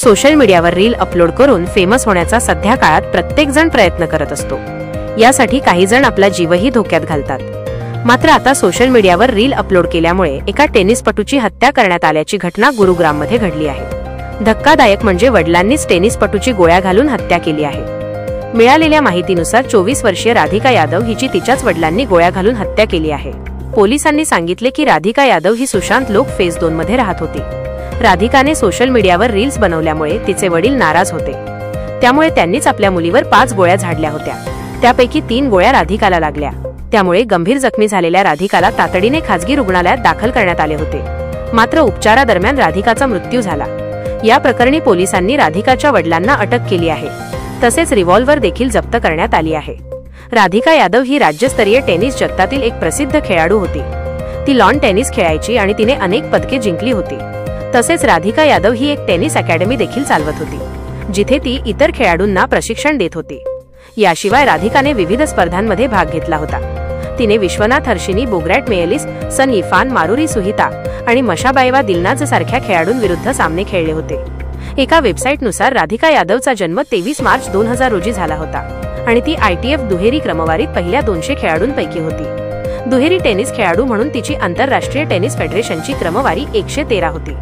Social मीडियावर reel upload करून famous होण्याचा सध्या काळात प्रत्येक जण प्रयत्न करत असतो। यासाठी काही जण आपला जीवही धोक्यात घालतात। मात्र आता सोशल मीडियावर रील अपलोड केल्यामुळे एका टेनिसपटूची हत्या करण्यात आल्याची घटना गुरुग्राममध्ये घडली आहे। धक्कादायक म्हणजे वडिलांनीच टेनिसपटूची गोळ्या घालून हत्या केली आहे। मिळालेल्या माहितीनुसार 24 वर्षीय राधिका यादव हिची तिच्याच वडिलांनी गोळ्या घालून हत्या केली आहे। पोलिसांनी सांगितले की राधिका यादव ही सुशांत लोक फेज 2 मध्ये राहत होती। राधिकाने सोशल मीडियावर रील्स बनवल्यामुळे तिचे वडील नाराज होते। त्यामुळे त्यांनीच आपल्या मुलीवर 5 गोळ्या झाडल्या होत्या। त्यापैकी 3 गोळ्या राधिकाला लागल्या। त्यामुळे गंभीर जखमी झालेल्या राधिकाला तातडीने खासगी रुग्णालयात दाखल करण्यात आले होते। मात्र उपचारादरम्यान राधिकाचा मृत्यू झाला। या प्रकरणी पोलिसांनी राधिकाच्या वडिलांना अटक केली आहे। तसेच रिव्हॉल्वर देखील जप्त करण्यात आली आहे। राधिका यादव ही राज्यस्तरीय टेनिस जगतातील एक प्रसिद्ध खेळाडू होती। ती लॉन टेनिस खेळायची आणि तिने अनेक पदके जिंकली होती। तसेच राधिका यादव ही एक टेनिस अकॅडमी देखील चालवत होती, जिथे ती इतर खेळाडूंना प्रशिक्षण देत होती। याशिवाय राधिकाने विविध स्पर्धांमध्ये भाग घेतला होता। तिने विश्वनाथ हर्षिनी बोग्रॅट मेयलिस, सन इफान, मारुरी सुहिता आणि मशाबाएवा दिलनाज सारख्या खेळाडूंविरुद्ध सामने खेळले होते। एका वेबसाईटनुसार राधिका यादवचा जन्म 23 मार्च 2000 रोजी झाला होता आणि ती ITF दुहेरी क्रमवारीत पहिल्या 200 खेळाडूंपैकी होती। दुहेरी टेनिस खेळाडू म्हणून तिची आंतरराष्ट्रीय टेनिस फेडरेशनची क्रमवारी 113 होती।